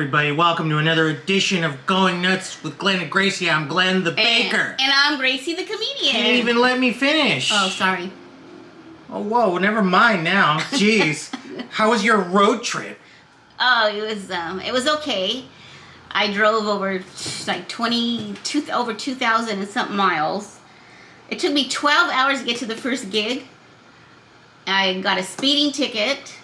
everybody. Welcome to another edition of Going Nuts with Glenn and Gracie. I'm Glenn the Baker. And I'm Gracie the Comedian. You didn't even let me finish. Oh, sorry. Oh, whoa. Never mind now. Jeez. How was your road trip? Oh, it was okay. I drove over like over 2,000 and something miles. It took me 12 hours to get to the first gig. I got a speeding ticket,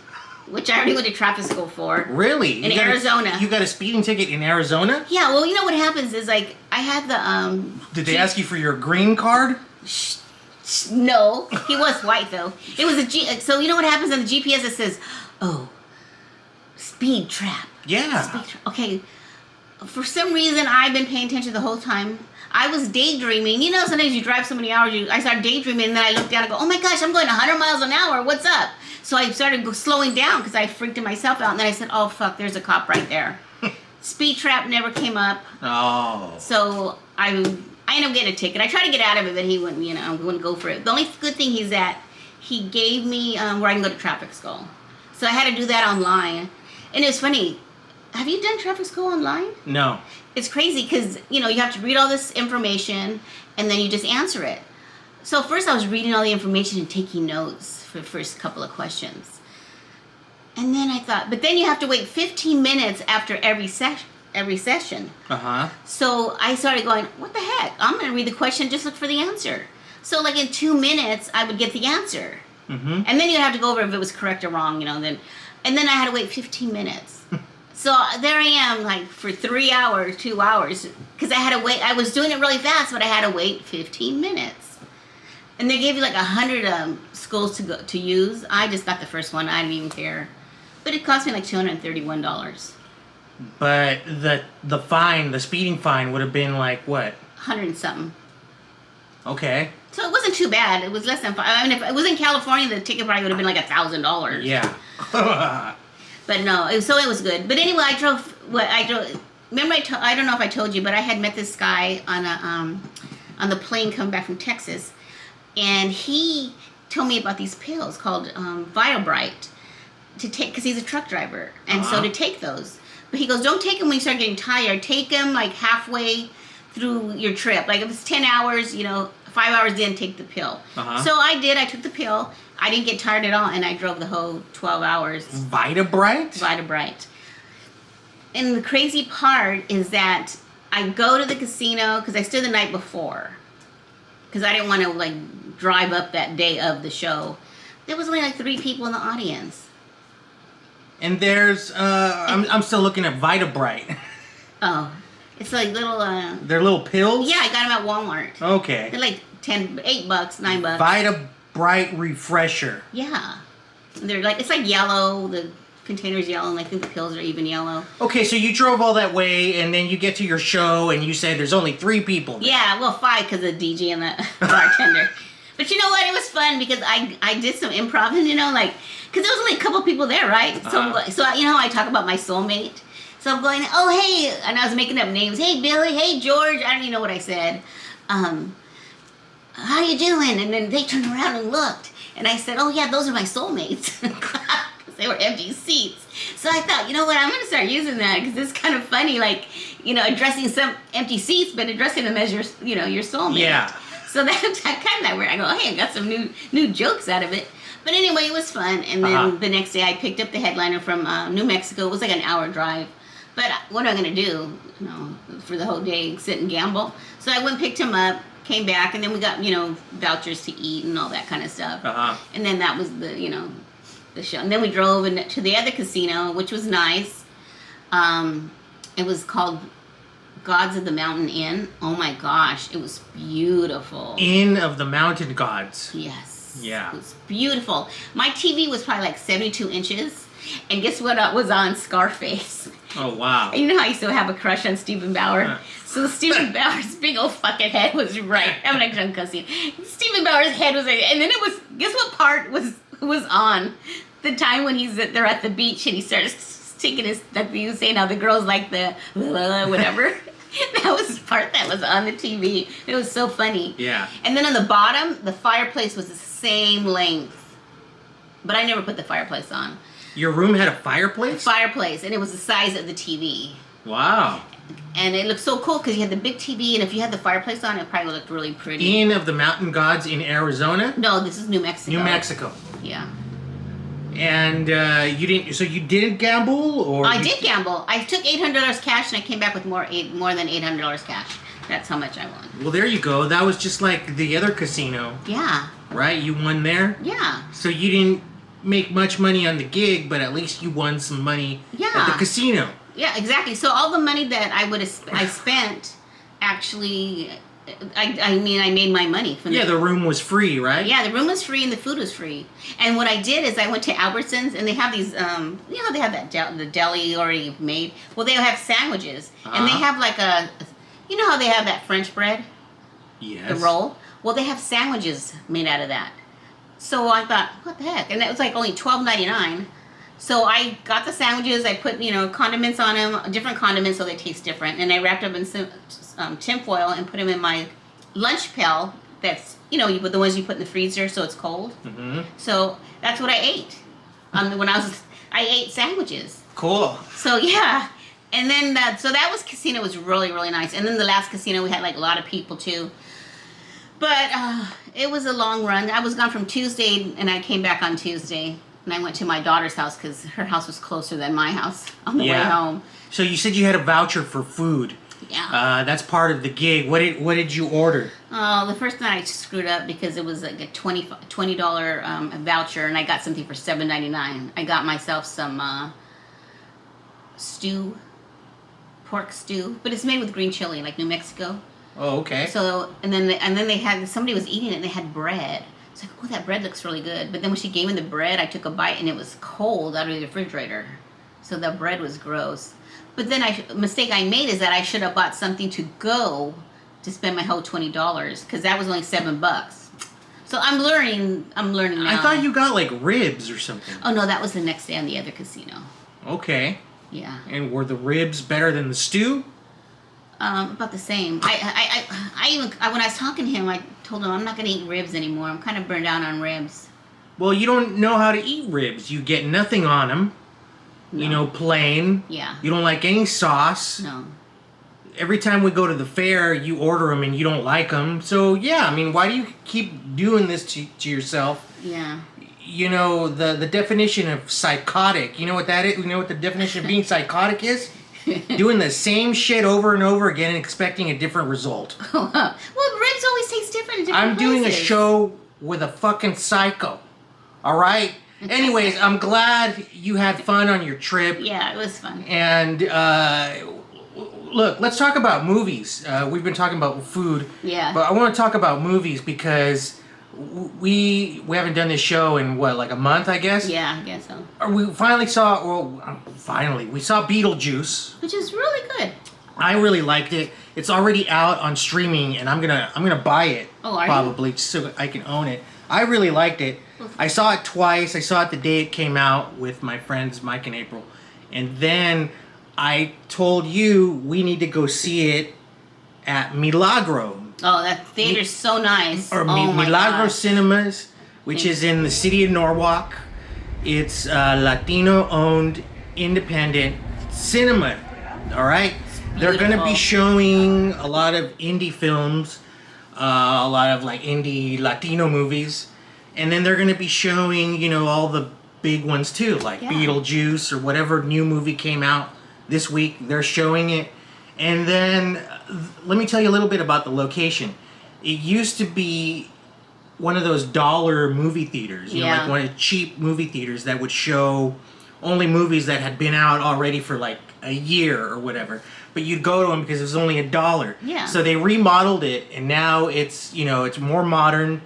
which I already went to traffic school for. Really? In Arizona. You got a speeding ticket in Arizona? Yeah, well, you know what happens is, like, I had the, Did they ask you for your green card? No. He was white, though. It was so you know what happens on the GPS? It says, oh, speed trap. Yeah. Speed trap. Okay. For some reason, I've been paying attention the whole time. I was daydreaming. You know, sometimes you drive so many hours, I started daydreaming, and then I looked down and go, oh my gosh, I'm going 100 miles an hour. What's up? So I started slowing down because I freaked myself out. And then I said, oh, fuck, there's a cop right there. Speed trap never came up. Oh. So I ended up getting a ticket. I tried to get out of it, but he wouldn't go for it. The only good thing is that he gave me where I can go to traffic school. So I had to do that online. And it was funny. Have you done traffic school online? No. It's crazy because, you have to read all this information and then you just answer it. So first I was reading all the information and taking notes for the first couple of questions. And then I thought, but then you have to wait 15 minutes after every session. Uh-huh. So I started going, what the heck? I'm going to read the question, just look for the answer. So like in 2 minutes, I would get the answer. Mm-hmm. And then you'd have to go over if it was correct or wrong, and then I had to wait 15 minutes. So there I am, like, for 3 hours, 2 hours, because I had to wait. I was doing it really fast, but I had to wait 15 minutes. And they gave you like 100 schools to use. I just got the first one. I didn't even care. But it cost me like $231. But the speeding fine would have been like what? 100 and something. Okay. So it wasn't too bad. It was less than I mean, if it was in California, the ticket probably would have been like $1,000. Yeah. But no, so it was good. But anyway, I drove. Remember, I don't know if I told you, but I had met this guy on the plane coming back from Texas, and he told me about these pills called Bright to take because he's a truck driver, and so to take those. But he goes, don't take them when you start getting tired. Take them like halfway through your trip. Like if it's 10 hours, 5 hours in, take the pill. So I did. I took the pill. I didn't get tired at all, and I drove the whole 12 hours. Bright? And the crazy part is that I go to the casino, because I stayed the night before, because I didn't want to, like, drive up that day of the show. There was only, like, 3 people in the audience. And there's, I'm still looking at Bright. Oh. It's like little, They're little pills? Yeah, I got them at Walmart. Okay. They're like $8, $9. Bright Refresher. Yeah. They're like, it's like yellow, the container's yellow, and I think the pills are even yellow. Okay, so you drove all that way, and then you get to your show, and you said there's only 3 people there. Yeah, well, 5 because of the DJ and the bartender. But you know what? It was fun because I did some improv, and because there was only a couple people there, right? So you know how I talk about my soulmate? So I'm going, oh, hey, and I was making up names. Hey, Billy, hey, George. I don't even know what I said. How you doing? And then they turned around and looked. And I said, oh, yeah, those are my soulmates. Because they were empty seats. So I thought, you know what, I'm going to start using that because it's kind of funny, like, addressing some empty seats, but addressing them as your soulmate. Yeah. So that's kind of that weird. I go, hey, I got some new jokes out of it. But anyway, it was fun. And then the next day I picked up the headliner from New Mexico. It was like an hour drive. But what am I going to do, for the whole day, sit and gamble? So I went and picked him up, came back, and then we got, vouchers to eat and all that kind of stuff. And then that was the show. And then we drove to the other casino, which was nice. It was called Gods of the Mountain Inn. Oh my gosh, it was beautiful. Inn of the Mountain Gods. Yes. Yeah. It was beautiful. My TV was probably like 72 inches. And guess what was on? Scarface. Oh, wow. You know how I used to have a crush on Stephen Bauer? So Stephen Bauer's big old fucking head was right. I'm not done cussing. Stephen Bauer's head was like, and then it was, guess what part was on? The time when they're at the beach and he starts taking like you say now, the girls like the whatever. That was the part that was on the TV. It was so funny. Yeah. And then on the bottom, the fireplace was the same length. But I never put the fireplace on. Your room had a fireplace? Fireplace, and it was the size of the TV. Wow. And it looked so cool because you had the big TV, and if you had the fireplace on, it probably looked really pretty. Ian of the Mountain Gods in Arizona? No, this is New Mexico. New Mexico. Yeah. And you didn't gamble, or? I did gamble. I took $800 cash, and I came back with more than $800 cash. That's how much I won. Well, there you go. That was just like the other casino. Yeah. Right? You won there? Yeah. So you didn't make much money on the gig, but at least you won some money at the casino. Yeah, exactly. So all the money that I spent, actually, I made my money from the room was free, right? Yeah, the room was free and the food was free. And what I did is I went to Albertsons, and they have these, you know how they have that the deli already made? Well, they have sandwiches, and they have like you know how they have that French bread? Yes. The roll? Well, they have sandwiches made out of that. So I thought, what the heck? And that was like only $12.99. So I got the sandwiches, I put, condiments on them, different condiments so they taste different. And I wrapped them in tinfoil and put them in my lunch pail that's, you put the ones you put in the freezer so it's cold. Mm-hmm. So that's what I ate. I ate sandwiches. Cool. So yeah. And then that casino was really, really nice. And then the last casino, we had like a lot of people too. But it was a long run. I was gone from Tuesday, and I came back on Tuesday. And I went to my daughter's house because her house was closer than my house on the way home. So you said you had a voucher for food. Yeah. That's part of the gig. What did you order? Oh, the first night I screwed up because it was like a $20 voucher, and I got something for $7.99. I got myself some pork stew, but it's made with green chili, like New Mexico. Oh, okay. So and then they had, somebody was eating it, and they had bread. It's like, oh, that bread looks really good. But then when she gave me the bread, I took a bite, and it was cold out of the refrigerator. So the bread was gross. But then a mistake I made is that I should have bought something to go to spend my whole $20, because that was only $7. So I'm learning now. I thought you got like ribs or something. Oh no, that was the next day on the other casino. Okay. Yeah. And were the ribs better than the stew? About the same. I when I was talking to him, I told him I'm not going to eat ribs anymore. I'm kind of burned out on ribs. Well, you don't know how to eat ribs. You get nothing on them. No. Plain. Yeah. You don't like any sauce. No. Every time we go to the fair, you order them and you don't like them. So, yeah, why do you keep doing this to yourself? Yeah. The definition of psychotic, you know what that is? You know what the definition of being psychotic is? Doing the same shit over and over again and expecting a different result. Well, ribs always taste different in different I'm doing places. a show with a fucking psycho. All right? Anyways, I'm glad you had fun on your trip. Yeah, it was fun. And look, let's talk about movies. We've been talking about food. Yeah. But I want to talk about movies because we haven't done this show in like a month, I guess. Yeah, I guess so. We finally saw. Well, we saw Beetlejuice, which is really good. I really liked it. It's already out on streaming, and I'm gonna buy it. Oh, are probably just so I can own it. I really liked it. I saw it twice. I saw it the day it came out with my friends Mike and April, and then I told you we need to go see it at Milagro. Oh, that theater's so nice. Or my Milagro gosh. Cinemas, which is in the city of Norwalk. It's Latino-owned independent cinema. All right? They're going to be showing a lot of indie films, a lot of like indie Latino movies. And then they're going to be showing, all the big ones too, like Beetlejuice or whatever new movie came out this week. They're showing it. And then let me tell you a little bit about the location. It used to be one of those dollar movie theaters, like one of the cheap movie theaters that would show only movies that had been out already for like a year or whatever. But you'd go to them because it was only $1. Yeah. So they remodeled it, and now it's it's more modern.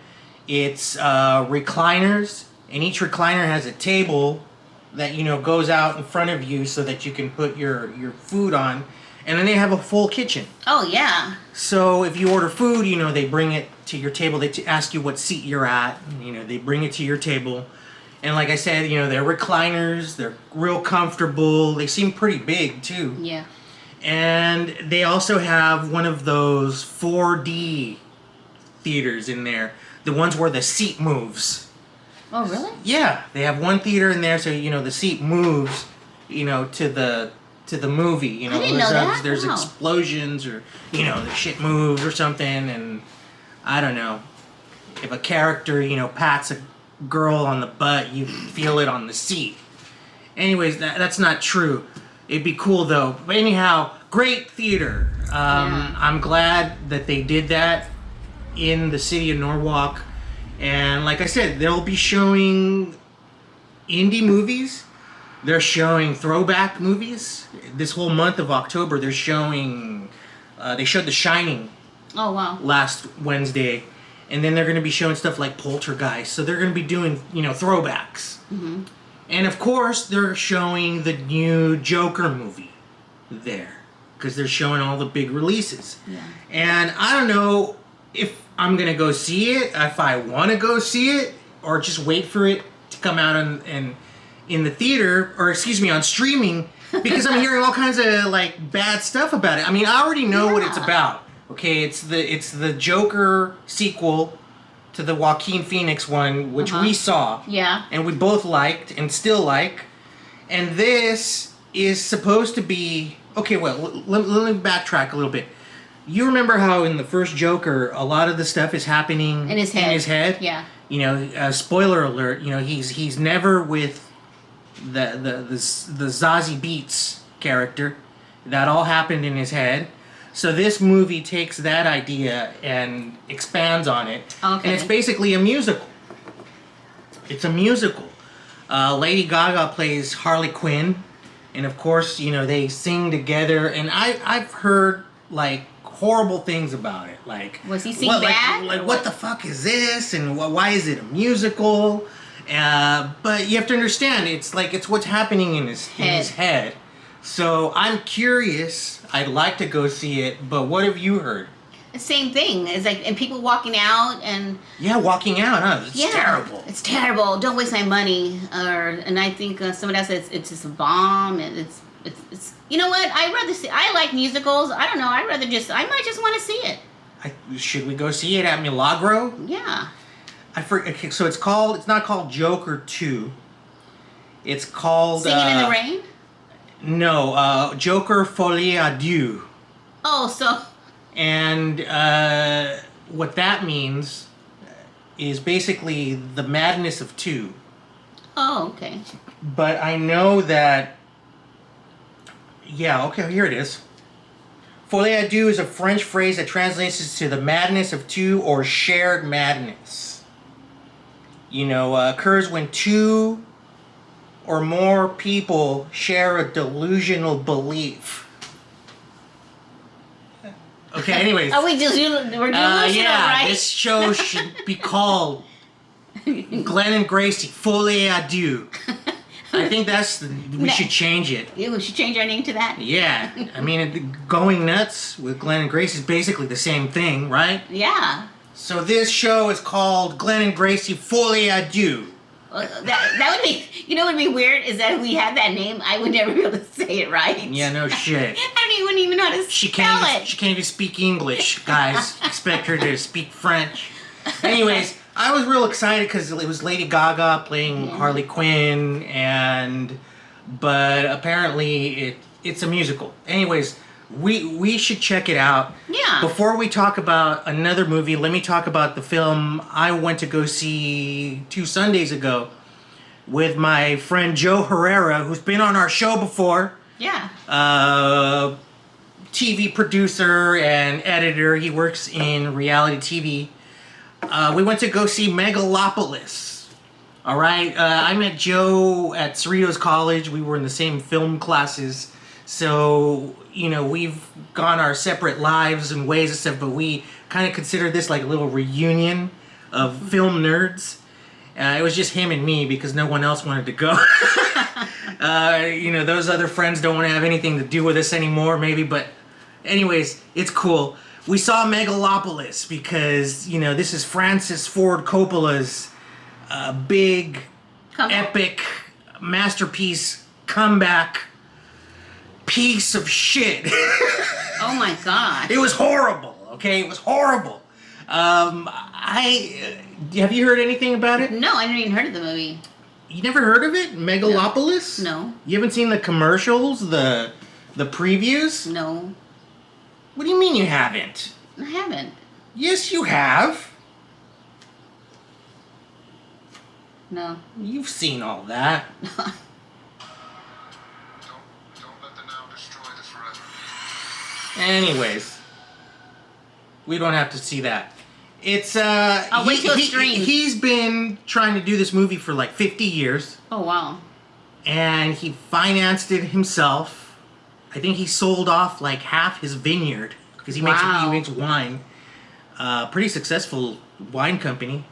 It's recliners, and each recliner has a table that goes out in front of you so that you can put your food on. And then they have a full kitchen. Oh, yeah. So if you order food, they bring it to your table. They ask you what seat you're at. They bring it to your table. And like I said, they're recliners. They're real comfortable. They seem pretty big, too. Yeah. And they also have one of those 4D theaters in there. The ones where the seat moves. Oh, really? Yeah, they have one theater in there, so the seat moves, to the movie. I didn't know that. There's Wow. explosions, or the shit moves or something, and I don't know. If a character pats a girl on the butt, you feel it on the seat. Anyways, that's not true. It'd be cool though. But anyhow, great theater. Yeah. I'm glad that they did that in the city of Norwalk. And like I said, they'll be showing indie movies. They're showing throwback movies. This whole month of October, they're showing... they showed The Shining Oh, wow. last Wednesday. And then they're going to be showing stuff like Poltergeist. So they're going to be doing, throwbacks. Mm-hmm. And of course, they're showing the new Joker movie there. Because they're showing all the big releases. Yeah. And I don't know if I'm going to go see it, if I want to go see it, or just wait for it to come out in the theater, or excuse me, on streaming, because I'm hearing all kinds of like bad stuff about it. I mean, I already know what it's about. Okay, it's the Joker sequel to the Joaquin Phoenix one, which we saw. Yeah. And we both liked and still like. And this is supposed to be... Okay, well, let me backtrack a little bit. You remember how in the first Joker, a lot of the stuff is happening In his head. Yeah. Spoiler alert, he's never with the Zazie Beetz character. That all happened in his head. So this movie takes that idea and expands on it. Okay. And it's basically a musical. It's a musical. Lady Gaga plays Harley Quinn. And of course, they sing together. And I've heard, like, horrible things about it. Like, was he singing bad? Like what the fuck is this? And why is it a musical? But you have to understand, it's what's happening in his head. So I'm curious. I'd like to go see it, but what have you heard? The same thing. It's like, and people walking out and... Yeah, walking out, huh? It's terrible. It's terrible. Don't waste my money. And I think someone else says it's just a bomb. And it's you know what? I'd rather see... I like musicals. I don't know. I might just want to see it. Should we go see it at Milagro? Yeah. Okay, so it's not called Joker 2. It's called... Singing in the Rain? No, Joker Folie à Deux. Oh, so... And what that means is basically the madness of two. Oh, okay. But I know that... Yeah, okay, here it is. Folie à deux is a French phrase that translates to the madness of two or shared madness. Occurs when two or more people share a delusional belief. Okay, anyways. Are we delusional, right? This show should be called Glenn and Gracie, Folie à Deux. I think we should change it. Yeah, we should change our name to that. Yeah. I mean, Going Nuts with Glenn and Gracie is basically the same thing, right? Yeah. So this show is called Glenn and Gracie, Folie à Deux. Well, that would be, what would be weird is that if we had that name, I would never be able to say it right. Yeah, no shit. Wouldn't even know how to spell it. She can't even speak English, guys. Expect her to speak French. Anyways, I was real excited because it was Lady Gaga playing Harley Quinn, but apparently it's a musical. Anyways, we should check it out. Yeah. Before we talk about another movie, let me talk about the film I went to go see 2 Sundays ago with my friend Joe Herrera, who's been on our show before. Yeah. TV producer and editor. He works in reality TV. We went to go see Megalopolis. All right. I met Joe at Cerritos College. We were in the same film classes. So, we've gone our separate lives and ways and stuff, but we kind of consider this like a little reunion of film nerds. It was just him and me because no one else wanted to go. Those other friends don't want to have anything to do with us anymore, maybe. But anyways, it's cool. We saw Megalopolis because, this is Francis Ford Coppola's big, epic masterpiece comeback piece of shit. Oh my God. It was horrible, okay? It was horrible. Have you heard anything about it? No, I never even heard of the movie. You never heard of it? Megalopolis? No. You haven't seen the commercials, the previews? No. What do you mean you haven't? I haven't. Yes, you have. No. You've seen all that. Don't let the now destroy the forever. Anyways, we don't have to see that. It's I'll wait till it streams. He's been trying to do this movie for like 50 years. Oh wow. And he financed it himself. I think he sold off like half his vineyard because he makes wine. Pretty successful wine company.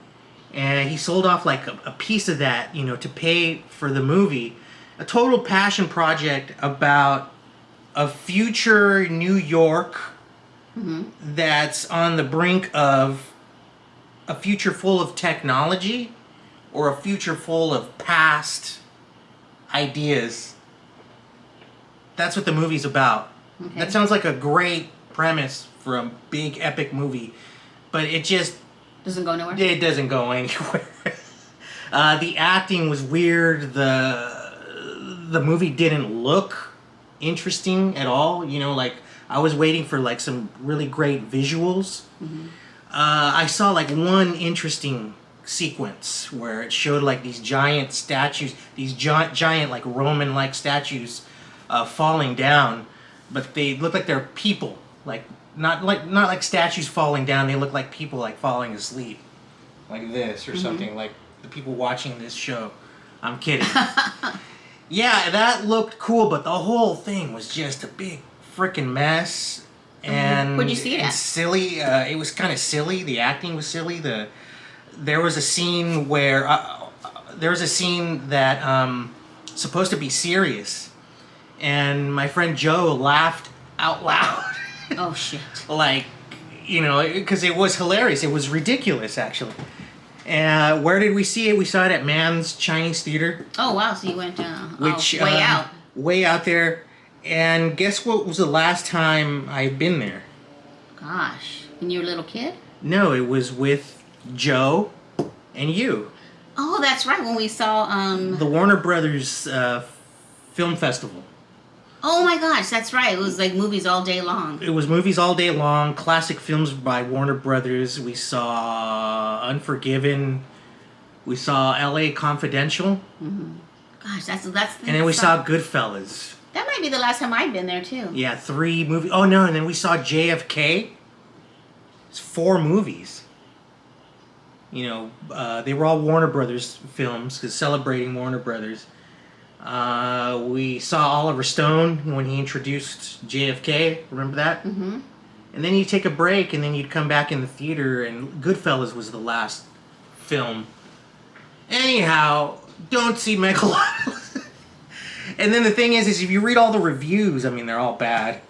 And he sold off like a piece of that, you know, to pay for the movie. A total passion project about a future New York that's on the brink of a future full of technology or a future full of past ideas. That's what the movie's about. Okay. That sounds like a great premise for a big epic movie, but it just doesn't go nowhere. It doesn't go anywhere. The acting was weird. The movie didn't look interesting at all. You know, like I was waiting for like some really great visuals. I saw like one interesting sequence where it showed like these giant statues, these giant like Roman-like statues falling down, but they look like they're people, like not like statues falling down. They look like people like falling asleep, like this or something, like the people watching this show. I'm kidding. Yeah, that looked cool, but the whole thing was just a big freaking mess. And where'd you see it at? Silly. It was kind of silly. The acting was silly. There was a scene where that supposed to be serious, and my friend Joe laughed out loud. Oh shit! Like, you know, because it was hilarious. It was ridiculous, actually. And where did we see it? We saw it at Mann's Chinese Theater. Oh wow! So you went way out. Way out there. And guess what was the last time I've been there? Gosh, when you were a little kid? No, it was with Joe and you. Oh, that's right. When we saw the Warner Brothers Film Festival. Oh my gosh, that's right. It was like movies all day long. It was movies all day long. Classic films by Warner Brothers. We saw Unforgiven. We saw L.A. Confidential. Gosh, that's. And then we saw Goodfellas. That might be the last time I've been there too. Yeah, 3 movies. Oh no, and then we saw JFK. It's 4 movies. You know, they were all Warner Brothers films, because celebrating Warner Brothers. We saw Oliver Stone when he introduced JFK. Remember that? And then you take a break, and then you'd come back in the theater, and Goodfellas was the last film. Anyhow, don't see Megalopolis. And then the thing is if you read all the reviews, I mean, they're all bad.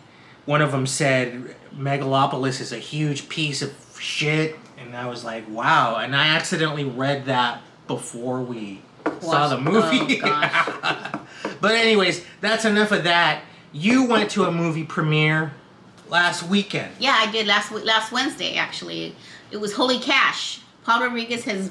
One of them said Megalopolis is a huge piece of shit, and I was like, wow. And I accidentally read that before we saw the movie. Oh, gosh. But anyways, that's enough of that. You went to a movie premiere last weekend. Yeah, I did last Wednesday, actually. It was Holy Cash. Paul Rodriguez has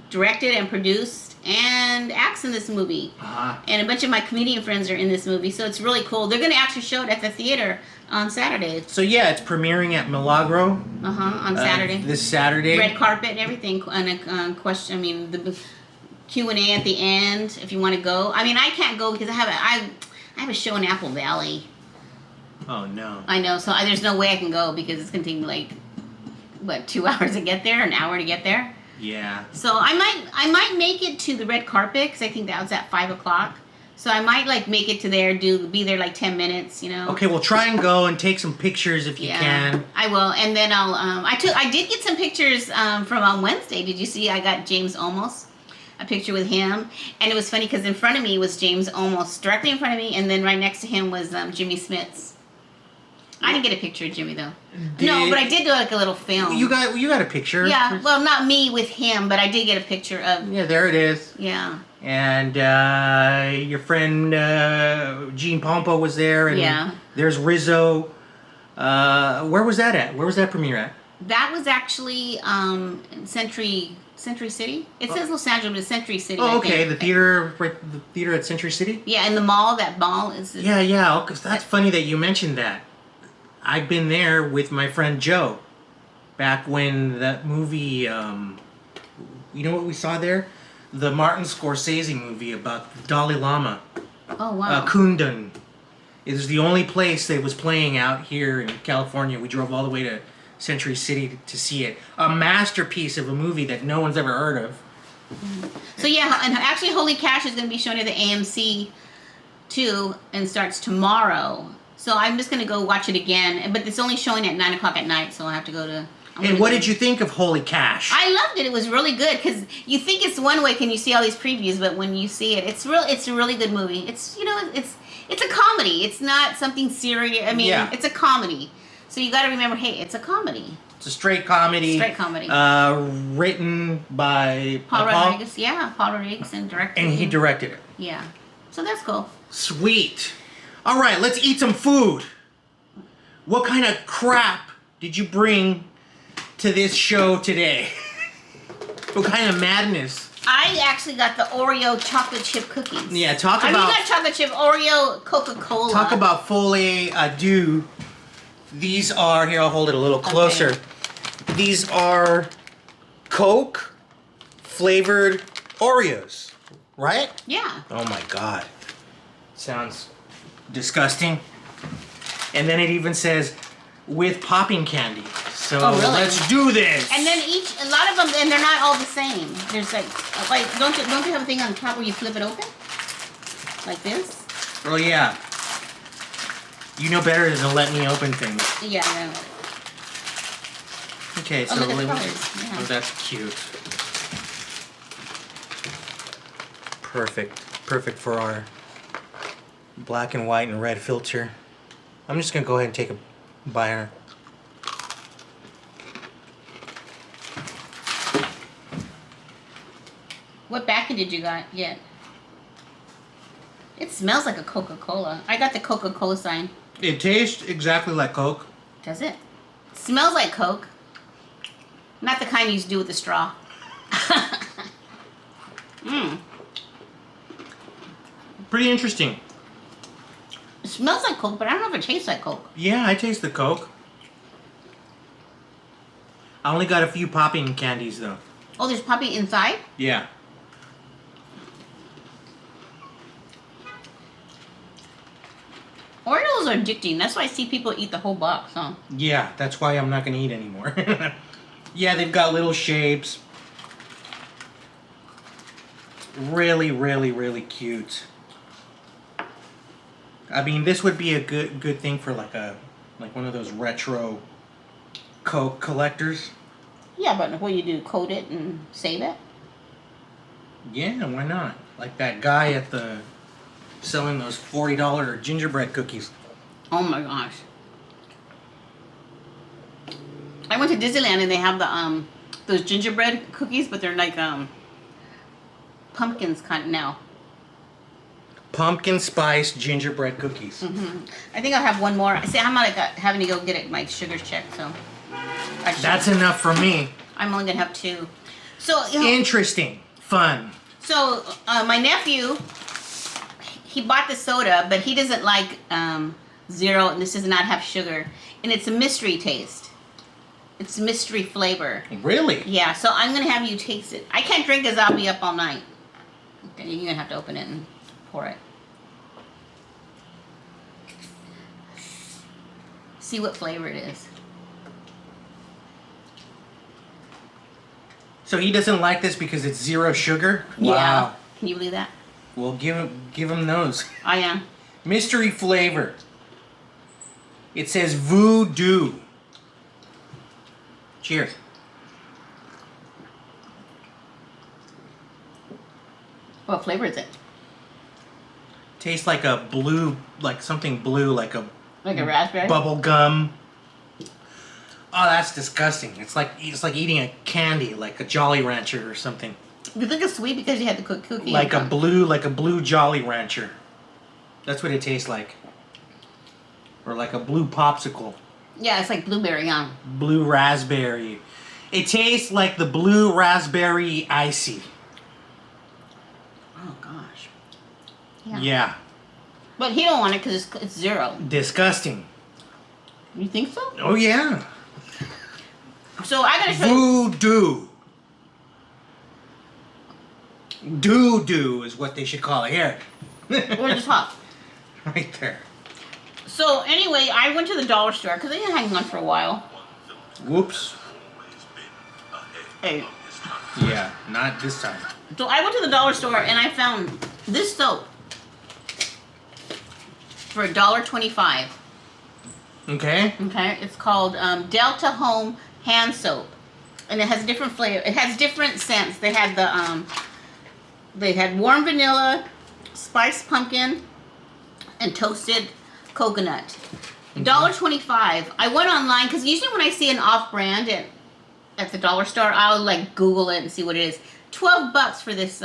directed and produced and acts in this movie. And a bunch of my comedian friends are in this movie, so it's really cool. They're going to actually show it at the theater on Saturday. So yeah, it's premiering at Milagro. On Saturday. This Saturday. Red carpet and everything. And a question. I mean, the Q&A at the end. If you want to go. I mean, I can't go because I have a show in Apple Valley. Oh no. I know. So there's no way I can go because it's going to take me like 2 hours to get there, an hour to get there. Yeah. So I might make it to the red carpet because I think that was at 5:00. So I might like make it to there, be there like 10 minutes, you know. Okay, well try and go and take some pictures if you can. I will, and then I'll. I did get some pictures from on Wednesday. Did you see? I got James Olmos, a picture with him, and it was funny because in front of me was James Olmos directly in front of me, and then right next to him was Jimmy Smits. I didn't get a picture of Jimmy though. No, but I did do like a little film. You got a picture. Yeah, well, not me with him, but I did get a picture of. Yeah, there it is. Yeah. And your friend Gene Pompa was there, and there's Rizzo. Where was that at? Where was that premiere at? That was actually in Century City. It says Los Angeles, but it's Century City. Oh, I okay. think. The theater at Century City. Yeah, and the mall. That mall is. Yeah. Because that's funny that you mentioned that. I've been there with my friend Joe, back when that movie. You know what we saw there? The Martin Scorsese movie about the Dalai Lama. Oh wow. Kundan. It was the only place that was playing out here in California. We drove all the way to Century City to see it. A masterpiece of a movie that no one's ever heard of. So yeah, and actually, Holy Cash is going to be shown at the AMC too, and starts tomorrow. So I'm just going to go watch it again, but it's only showing at 9:00 at night, so I'll have to go to. And what did you think of Holy Cash? I loved it. It was really good because you think it's one way when you see all these previews, but when you see it, it's a really good movie. It's it's a comedy. It's not something serious. I mean, It's a comedy. So you got to remember, hey, it's a comedy. It's a straight comedy. Straight comedy. Written by Paul Rodriguez. Yeah, Paul Rodriguez and directed. And he directed it. Yeah. So that's cool. Sweet. All right, let's eat some food. What kind of crap did you bring to this show today? What kind of madness? I actually got the Oreo chocolate chip cookies. Yeah, talk I about... mean, not chocolate chip, Oreo Coca-Cola. Talk about Folie, Deux. These are... Here, I'll hold it a little closer. Okay. These are Coke flavored Oreos, right? Yeah. Oh my God. Sounds disgusting. And then it even says, with popping candy. So really? Let's do this. And then a lot of them, and they're not all the same. There's like don't you have a thing on top where you flip it open? Like this? Oh yeah. You know better than to let me open things. Yeah, I know. Okay, so look at the colors. Yeah. Oh, that's cute. Perfect for our black and white and red filter. I'm just gonna go ahead and take a bite. What backing did you get? It smells like a Coca-Cola. I got the Coca-Cola sign. It tastes exactly like Coke. Does it? Smells like Coke. Not the kind you used to do with the straw. Pretty interesting. It smells like Coke, but I don't know if it tastes like Coke. Yeah, I taste the Coke. I only got a few popping candies though. Oh, there's popping inside? Yeah. Oreos are addicting. That's why I see people eat the whole box, huh? Yeah, that's why I'm not gonna eat anymore. Yeah, they've got little shapes. Really cute. I mean, this would be a good thing for like one of those retro Coke collectors. Yeah, but what do you do? Coat it and save it? Yeah, why not? Like that guy at the selling those $40 gingerbread cookies. Oh my gosh. I went to Disneyland and they have the those gingerbread cookies, but they're like pumpkins kind now. Pumpkin spice gingerbread cookies. I think I'll have one more. See, I'm not having to go get it, my sugars checked, so. That's enough for me. I'm only gonna have 2. So Interesting. Fun. So my nephew, he bought the soda, but he doesn't like zero, and this does not have sugar, and it's a mystery taste. It's a mystery flavor. Really? Yeah, so I'm gonna have you taste it. I can't drink because I'll be up all night. Okay, you're gonna have to open it and pour it. See what flavor it is. So he doesn't like this because it's zero sugar? Yeah. Wow. Can you believe that? Well, give him those. I am. Mystery flavor. It says voodoo. Cheers. What flavor is it? Tastes like a blue, like something blue, like a raspberry? bubble gum. Oh, that's disgusting. It's like eating a candy, like a Jolly Rancher or something. You think it's sweet because you had the cookie? Like a blue Jolly Rancher. That's what it tastes like. Or like a blue popsicle. Yeah, it's like blueberry, huh? Blue raspberry. It tastes like the blue raspberry icy. Oh gosh. Yeah. But he don't want it because it's 0. Disgusting. You think so? Oh yeah. So I gotta show you. Voodoo. Doo-doo is what they should call it. Here. Where's the top? Right there. So anyway, I went to the dollar store because they been hanging on for a while. Whoops. Hey. Yeah, not this time. So I went to the dollar store and I found this soap for $1.25. Okay. Okay, it's called Delta Home Hand Soap, and it has different flavor. It has different scents. They had they had warm vanilla, spiced pumpkin, and toasted coconut. $1.25. I went online because usually when I see an off-brand at the dollar store, I'll like Google it and see what it is. $12 for this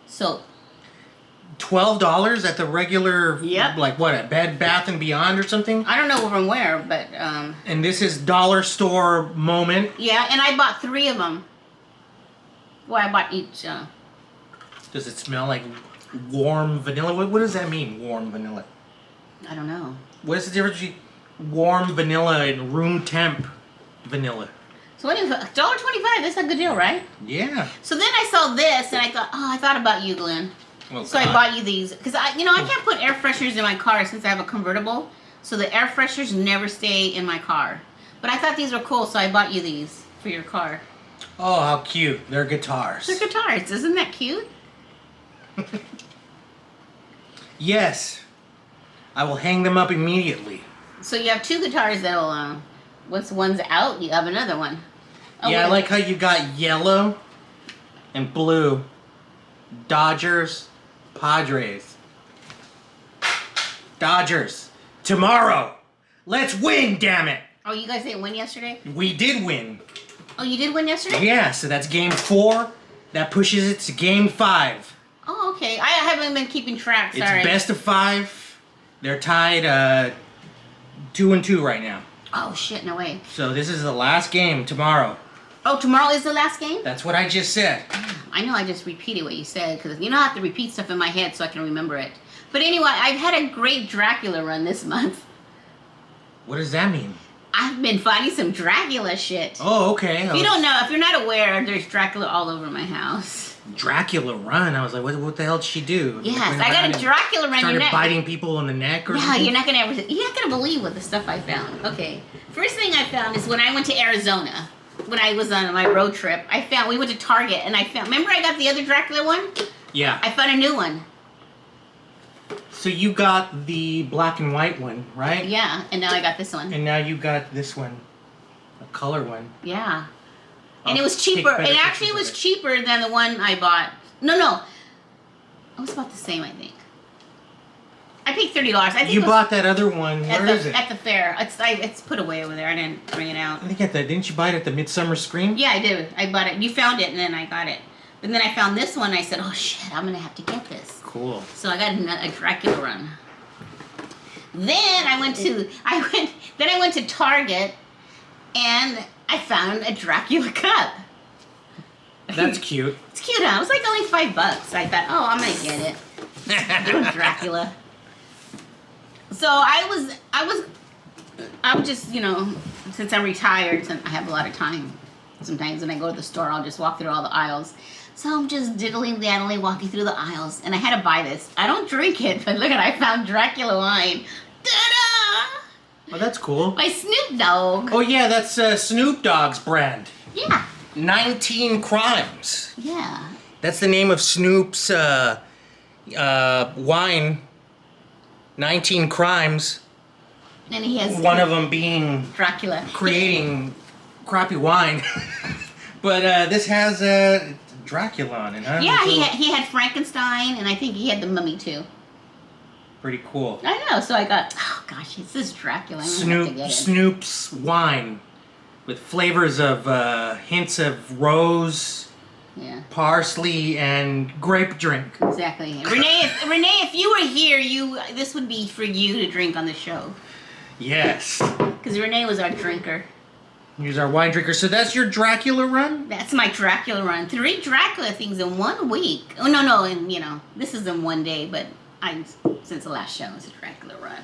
soap. $12 at the regular, Yep. like what, at Bed Bath and Beyond or something? I don't know from where, but And this is dollar store moment. yeah, and I bought 3 of them. Well, I bought each. Does it smell like warm vanilla? What does that mean, warm vanilla? I don't know. What is the difference between warm vanilla and room temp vanilla? So anyway, $1.25. That's a good deal, right? Yeah. So then I saw this, and I thought about you, Glenn. Well, So I bought you these because I can't put air fresheners in my car since I have a convertible. So the air fresheners never stay in my car. But I thought these were cool, so I bought you these for your car. Oh, how cute. They're guitars. They're guitars. Isn't that cute? Yes. I will hang them up immediately. So you have 2 guitars that'll. Once one's out, you have another one. Oh, Yeah, I wait. like how you got yellow and blue. Dodgers, Padres. Dodgers. Tomorrow. Let's win, damn it. Oh, you guys didn't win yesterday? We did win. Oh, you did win yesterday? Yeah, so that's game 4. That pushes it to game 5. Oh, okay. I haven't been keeping track. It's Sorry. best of 5. They're tied 2-2 right now. Oh shit! No way. So this is the last game tomorrow. Oh, tomorrow is the last game? That's what I just said. I know I just repeated what you said because I have to repeat stuff in my head so I can remember it. But anyway, I've had a great Dracula run this month. What does that mean? I've been finding some Dracula shit. Oh, okay. If you don't know, if you're not aware, there's Dracula all over my house. Dracula run. I was like, what the hell did she do? Yes, Went I got around a and Dracula run. Started biting people in the neck or Yeah, something? you're not gonna believe what the stuff I found. Okay, first thing I found is when I went to Arizona, when I was on my road trip. We went to Target and I found. Remember, I got the other Dracula one. Yeah. I found a new one. So you got the black and white one, right? Yeah, and now I got this one. And now you got this one, a color one. Yeah. And I'll it was take cheaper. better It actually pictures was of it. cheaper than the one I bought. No. It was about the same, I think. I paid $30. I think You it was bought that other one. Where is it? at the fair. It's put away over there. I didn't bring it out. I think didn't you buy it at the Midsummer Scream? Yeah, I did. I bought it. You found it, and then I got it. But then I found this one. I said, "Oh shit, I'm gonna have to get this." Cool. So I got a Dracula run. Then I went to Target, and I found a Dracula cup. That's cute. It's cute, huh? It was like only $5. I thought, oh, I'm gonna get it. Little Dracula. So I was just, since I'm retired, since I have a lot of time. Sometimes when I go to the store, I'll just walk through all the aisles. So I'm just diddly-daddly walking through the aisles, and I had to buy this. I don't drink it, but look I found Dracula wine. Ta-da! Oh, that's cool. By Snoop Dogg. Oh yeah, that's Snoop Dogg's brand. Yeah. 19 Crimes. Yeah. That's the name of Snoop's wine. 19 Crimes. And he has One of them being Dracula. creating crappy wine. But this has Dracula on it, huh? Yeah, It's he had Frankenstein, and I think he had the Mummy too. pretty cool. I know, so I got, oh gosh, it's this Dracula. I'm gonna have to get it. Snoop's wine with flavors of hints of rose, Yeah, parsley, and grape drink. exactly. Renee, if you were here, this would be for you to drink on the show. Yes. Because Because Renee was our drinker. He's our wine drinker. So that's your Dracula run? That's my Dracula run. 3 Dracula things in 1 week. Oh, no, and this is in 1 day, but since the last show, it's a Dracula run.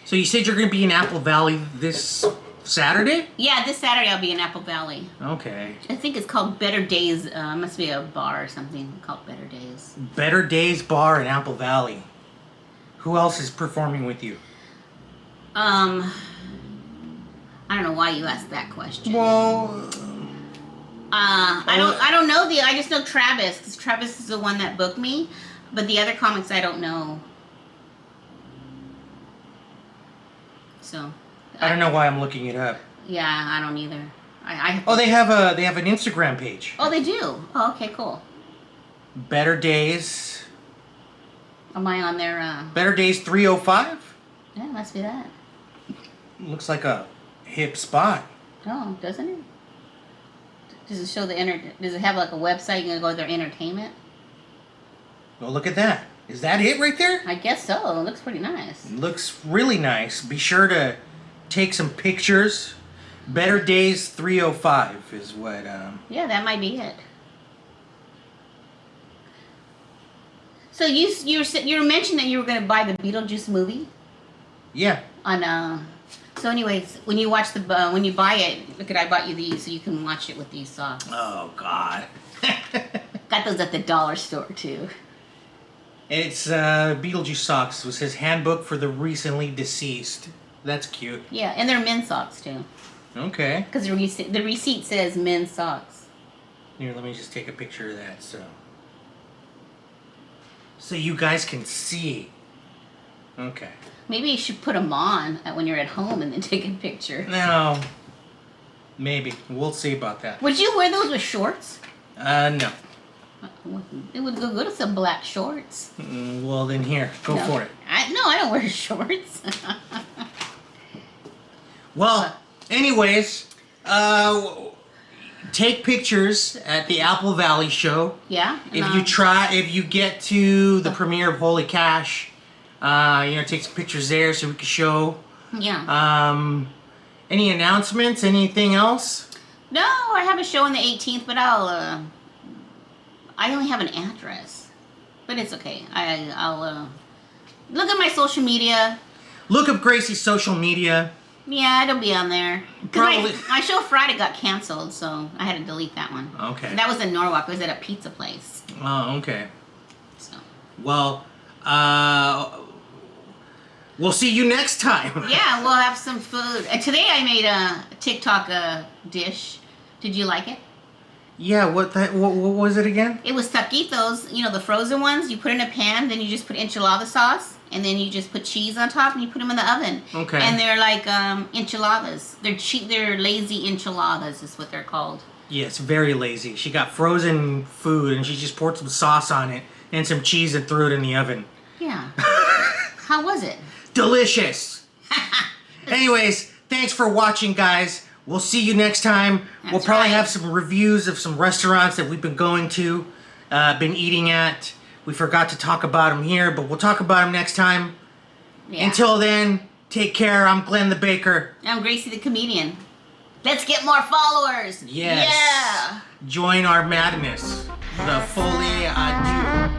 So you said you're going to be in Apple Valley this Saturday? Yeah, this Saturday I'll be in Apple Valley. Okay. I think it's called Better Days. Must be a bar or something called Better Days. Better Days Bar in Apple Valley. Who else is performing with you? I don't know why you asked that question. Well, I don't know I just know Travis, because Travis is the one that booked me, but the other comics I don't know. So. I don't know why I'm looking it up. Yeah, I don't either. They have an Instagram page. Oh, they do. Oh, okay, cool. Better Days. Am I on their? Better Days 305. Yeah, must be that. Looks like a hip spot. Oh, doesn't it? Does it show Does it have like a website? You can go to their entertainment. Well, look at that. Is that it right there? I guess so. It looks pretty nice. It looks really nice. Be sure to take some pictures. Better Days 305 is what. Yeah, that might be it. So you mentioned that you were going to buy the Beetlejuice movie. Yeah. So anyways, when you buy it, look at, I bought you these so you can watch it with these socks. Oh God. Got those at the dollar store too. It's Beetlejuice socks. It was his handbook for the recently deceased. That's cute. Yeah, and they're men's socks too. Okay. Because the receipt says men's socks. Here, let me just take a picture of that so you guys can see. Okay. Maybe you should put them on when you're at home and then take a picture. No. Maybe. We'll see about that. Would you wear those with shorts? No. It would go good with some black shorts. Well, then here. Go for it. I don't wear shorts. Well, anyways, take pictures at the Apple Valley show. Yeah. If you get to the premiere of Holy Cash, take some pictures there so we can show. Yeah. Any announcements? Anything else? No, I have a show on the 18th, but I only have an address, but it's okay. I'll look at my social media. Look up Gracie's social media. Yeah, it'll be on there. Probably. My show Friday got canceled, so I had to delete that one. Okay. And that was in Norwalk. It was at a pizza place. Oh, okay. So. Well, we'll see you next time. Yeah, we'll have some food. Today I made a TikTok dish. Did you like it? Yeah, what was it again? It was taquitos, the frozen ones. You put in a pan, then you just put enchilada sauce, and then you just put cheese on top, and you put them in the oven. Okay. And they're like enchiladas. They're lazy enchiladas is what they're called. Yes, very lazy. She got frozen food, and she just poured some sauce on it and some cheese and threw it in the oven. Yeah. How was it? Delicious. Anyways, thanks for watching, guys. We'll see you next time. We'll probably have some reviews of some restaurants that we've been going to, been eating at. We forgot to talk about them here, but we'll talk about them next time. Yeah. Until then, take care. I'm Glenn the Baker. I'm Gracie the Comedian. Let's get more followers. Yes. Yeah. Join our madness. The Folie à Deux.